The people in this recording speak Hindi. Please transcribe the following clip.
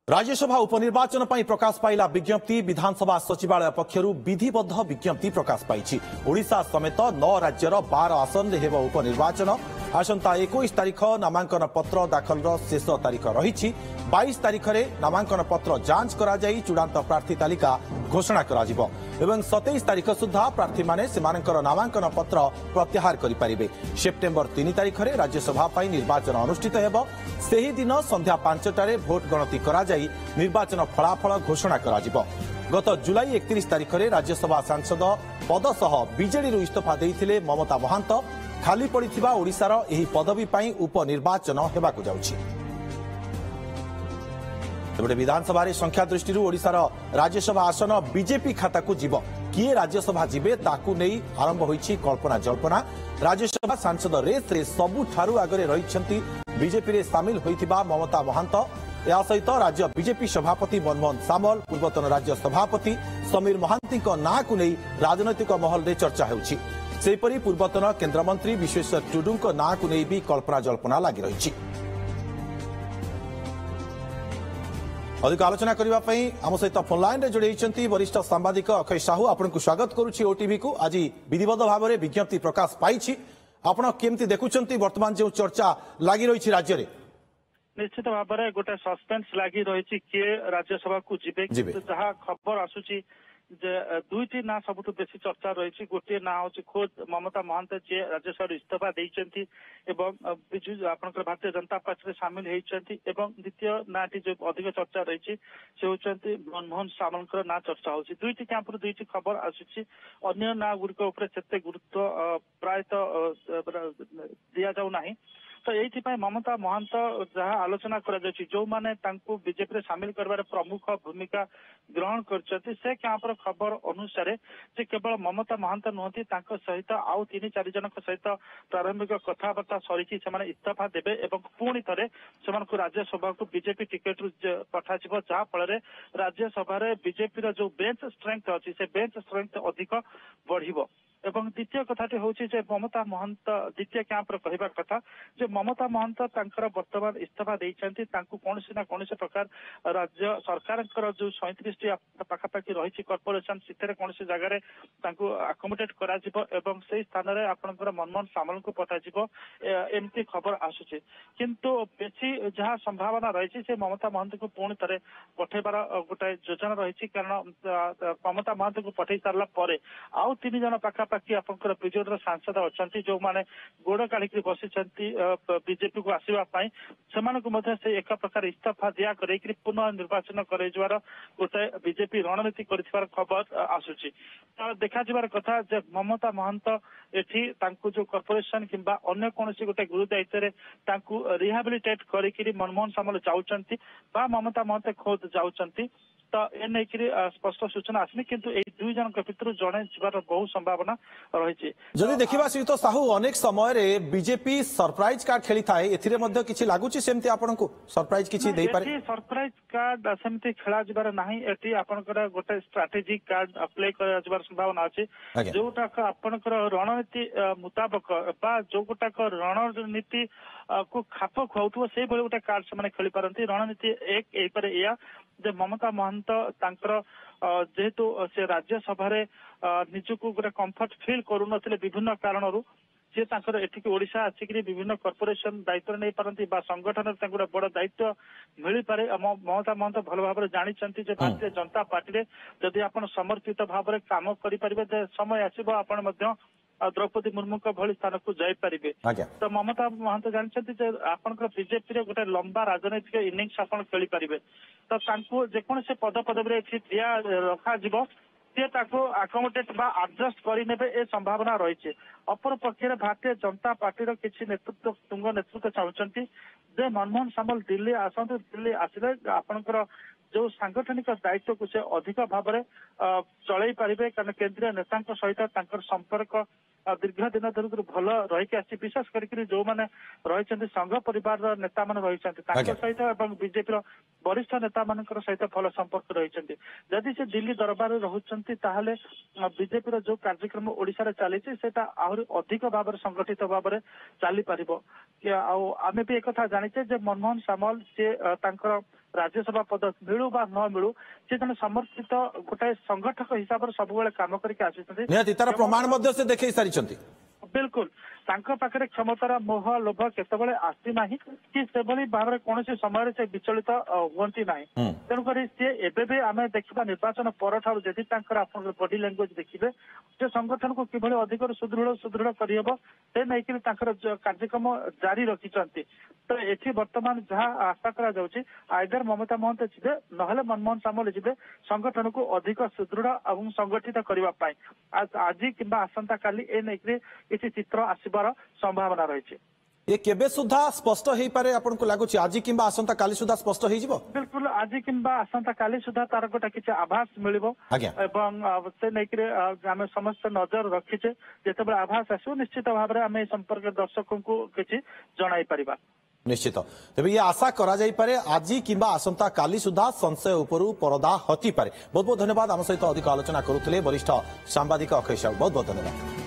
राज्यसभा उपनिर्वाचन पर प्रकाश पाइला विज्ञप्ति विधानसभा सचिवालय पक्षर विधिबद्ध विज्ञप्ति प्रकाश पाई। ओडिशा समेत 9 राज्यर 12 आसन हेब उपनिर्वाचन। आसंता 21 तारिख नामांकन पत्र दाखल शेष तारिख रही। 22 तारिख में नामांकन पत्र जांच करा जाई चूड़ांत प्रार्थी तालिका घोषणा करा जिवो एवं 27 तारिख सुधा प्रार्थी माने सेमानकर नामांकन पत्र प्रत्याहार करि परिबे। सेप्टेम्बर 3 तारिख में राज्यसभा पर निर्वाचन अनुष्ठित हेब। सेही दिन संध्या 5टारे भोट गणति करा जाई निर्वाचन फलाफल घोषणा करा जिवो। गत जुलाई 31 तारिख में राज्यसभा सांसद पद सह बीजेडी इस्तीफा देइथिले ममता महांत। खाली पड़िथिबा ओडिशार एही पदवी पई उपनिर्वाचन हेबाकु जाउछि। एबडे विधानसभा रे संख्या दृष्टि ओडिशार राज्यसभा आसन बीजेपी खाता को जीव। किए राज्यसभा जीवे ताकू नहीं आरंभ होईछि कल्पना जल्पना। राज्यसभा सांसद रेस रे सबुठारु आगरे रहिछंती बीजेपी रे शामिल होइथिबा ममता महांत। या सहित राज्य बीजेपी सभापति मनमोहन सामल, पूर्वतन राज्य सभापति समीर महांती ना को नहीं राजनैतिक महल रे चर्चा होउछि। सेपरी पूर्वतन केन्द्रमंत्री विश्वेश्वर टुडू ना को नहीं भी कल्पना जल्पना लगी रही। अधिक आलोचना करने आम सहित फोन लाइन में जोड़ी वरिष्ठ सांबादिक अक्षय साहू। आपको स्वागत करुच्ची ओटीवी को। आज विधिबद्ध भाव में विज्ञप्ति प्रकाश पाई। आपण केमती देखुंत वर्तमान जो चर्चा लगी रही राज्य में? निश्चित भाव में गोटे सस्पेंस लगी रही किए राज्यसभा को जीवे जहाँ खबर आसूची दुईटी ना सबुठ बेसी चर्चा रही। गोटे ना हूँ खोद ममता महांत जी राज्यसभा इस्तीफा देती विजु आपंकर भारतीय जनता पार्टी में सामिल होती। द्वितीय नाटी जो अधिक चर्चा रही से होती मनमोहन सामल ना चर्चा हो। दुईटी कैंपर दुईटी खबर आसूची। अन्य ना गुड़िक गुरुत्व प्रायतः दि जाऊ ना। तो ये ममता महांत जहाँ आलोचना जो माने बीजेपी सामिल कर प्रमुख भूमिका ग्रहण कर कैंपर खबर अनुसार से केवल ममता महांत नुहति सहित आउ 3-4 जन सहित प्रारंभिक कथबार्ता सरी इस्तीफा देवे और पुणी थे से राज्यसभा को बीजेपी टिकेट पठा जहाँ फल राज्यसभा बीजेपी जो बेंच स्ट्रेंथ अच्छी से बेंच स्ट्रेंथ अधिक बढ़। एवं द्वितीय कथाटी हूँ ममता महांत द्वितीय कैंपर कहवा कथा जो ममता महांत वर्तमान इस्तीफा देती कौन ना कौन प्रकार राज्य सरकार जो 37 पाखापाखि रही कॉर्पोरेशन से कौन जगह आकोमोडेट कर स्थान में आपंकर मनमोहन सामल को पठाଯିव एमती खबर आसूची। किंतु बेसी जहाँ संभावना रही से ममता महांत को पुणी थे पठेबार गोटे योजना रही कारण ममता महांत को पठे सारा पर आउ 3 जन पाखापाखि आपंकर बीजेडी सांसद अच्छा जो मैंने गोड़ काढ़ी बसी बीजेपी को आसवाई से एक प्रकार इस्तीफा दिया कर पुनः निर्वाचन कर गोटे बीजेपी रणनीति कर खबर आसूची। देखा कथा ममता महांत एठी जो कॉर्पोरेशन किंबा अन्य कौन गोटे गुरु दायित्व रिहाबिलिटेट कर मनमोहन सामल जाऊँच ममता महांत खोद जाऊँच। तो एने स्पष्ट सूचना आसनी किंतु ए 2 जन भितर जड़े जीवार बहुत संभावना रही। जदि देखा श्रीयुत साहू अनेक समय बीजेपी सरप्राइज कार्ड खेली थाए एथिरे मध्य किछि लागुछि सेमति आपनकु सरप्राइज किछि देई पारे? सरप्राइज कार्ड सेमति खेला जिबार नाही। एटी आपनकर गोटे स्ट्रेटेजिक कार्ड अप्लाई कर जिबार संभावना अछि जोटा आपनकर रणनीति मुताबिक बा जो गोटा रणनीति को खाप खुआउथो से भले गोटे कार्ड से खेली पारंती। रणनीति एक एपर या जे ममता महांत जेहेतु से राज्यसभा निजको गोटे कंफर्ट फील करू विभिन्न कारणरू सी एठिक ओडिशा आसिक विभिन्न कॉर्पोरेशन दायित्व नहीं पारती संगठन गोटे बड़ दायित्व मिल पारे। ममता महंत भल भाव जानते भारतीय जनता पार्टी जदि आप समर्पित भाव में काम करें समय आसो आपण द्रौपदी मुर्मू भली स्थान को जापारे। तो ममता महंत जानते आपंकर बीजेपी गोटे लंबा राजनैतिक इनिंग्स आप खेली पारे। तो जेकोसी पद पदवी दिया रखा सी आकोमोडेट बा आडजस्ट करे ए संभावना रही। अपर पक्ष भारतीय जनता पार्टी किसी नेतृत्व तुंग नेतृत्व चाहते जे मनमोहन सामल दिल्ली आसतु दिल्ली आसिले आपंकर जो सांगठनिक दायित्व को से अधिक भाव में चलई पारे कारण केंद्रीय नेता सहित संपर्क ଦୀର୍ଘ ଦିନ ଧରି ଭଲ ରହିକି ଆସିଛି ବିଶେଷ କରିକି ଯୋଉମାନେ ରହିଛନ୍ତି ସଂଘ ପରିବାରର ନେତା ମାନେ ରହିଛନ୍ତି ତାଙ୍କ ସହିତ ଏବଂ ବିଜେପିର ବରିଷ୍ଠ ନେତା ମାନଙ୍କର ସହିତ ଭଲ ସମ୍ପର୍କ ରହିଛନ୍ତି ଯଦି ସେ ଦିଲ୍ଲୀ ଦରବାରରେ ରହୁଛନ୍ତି ତାହେଲେ ବିଜେପିର ଯୋଉ କାର୍ଯ୍ୟକ୍ରମ ଓଡିଶାରେ ଚାଲିଛି ସେଟା ଆହୁରି ଅଧିକ ଭାବରେ ସଂଗଠିତ ଭାବରେ ଚାଲିପାରିବ ଆଉ ଆମେ ବି ଏକଥା ଜାଣିଛେ ଯେ ମନମୋହନ ସାମଲ ସେ ତାଙ୍କର ରାଜ୍ୟସଭା ପଦ ମିଳୁ ବା ନ ମିଳୁ ସେ ଜଣେ ସମର୍ଥିତ ଗୋଟାଏ ସଂଗଠକ ହିସାବରେ ସବୁବେଳେ କାମ କରିକି ଆସିଛନ୍ତି ନିହାତି ତାର ପ୍ରମାଣ ମଧ୍ୟ ସେ ଦେଖେଇ ସାରିଛନ୍ତି ବିଲକୁଲ ତାଙ୍କ ପାଖରେ କ୍ଷମତାର ମୋହ ଲୋଭ କେତେବେଳେ ଆସିନାହିଁ କି ସେଭଳି ଭାବରେ କୌଣସି ସମୟରେ ସେ ବିଚଳିତ ହୁଅନ୍ତି ନାହିଁ ତେଣୁକରି ସେ ଏବେ ବି ଆମେ ଦେଖିବା ନିର୍ବାଚନ ପରଠାରୁ ଯଦି ତାଙ୍କର ଆପଣଙ୍କର ବଡି ଲାଙ୍ଗୁଏଜ ଦେଖିବେ ସେ ସଂଗଠନକୁ କିଭଳି ଅଧିକରୁ ସୁଦୃଢ କରିହେବ ସେ ନେଇକରି ତାଙ୍କର କାର୍ଯ୍ୟକ୍ରମ ଜାରି ରଖିଛନ୍ତି ତ ଏଠି ବର୍ତ୍ତମାନ ଯାହା ଆଶା କରାଯାଉଛି ଆଇଦର ମମତା ମହନ୍ତ ଯିବେ ନହେଲେ ମନମୋହନ ସାମଲ ଯିବେ ସଂଗଠନକୁ ଅଧିକ ସୁଦୃଢ ଏବଂ ସଂଗଠିତ କରିବା ପାଇଁ ଆଜି କିମ୍ବା ଆସନ୍ତା କାଲି ଏ ନେଇକରି କିଛି ଚିତ୍ର ଆସିବାର ସମ୍ଭାବନା ରହିଛି ये केबे सुधा स्पष्ट हो पारे आपको लगुच आज कि आसंता काली सुधा स्पष्ट हो बिल्कुल आज कि आसंता काली सुधा तार गोटे किसी आभास मिलिबो एवं से नहीं आम समस्त नजर रखीचे जिते आभास आसो निश्चित भाव में आम संपर्क दर्शकों को किसी जणाई परिबा निश्चित तेज ये आशा करा जाई पारे आज कि आसंता काली सुधा संशय उपरू परदा हटी पारे बहुत बहुत धन्यवाद आम सहित अधिक आलोचना करुले वरिष्ठ सांबादिक अक्षय साहू बहुत बहुत धन्यवाद।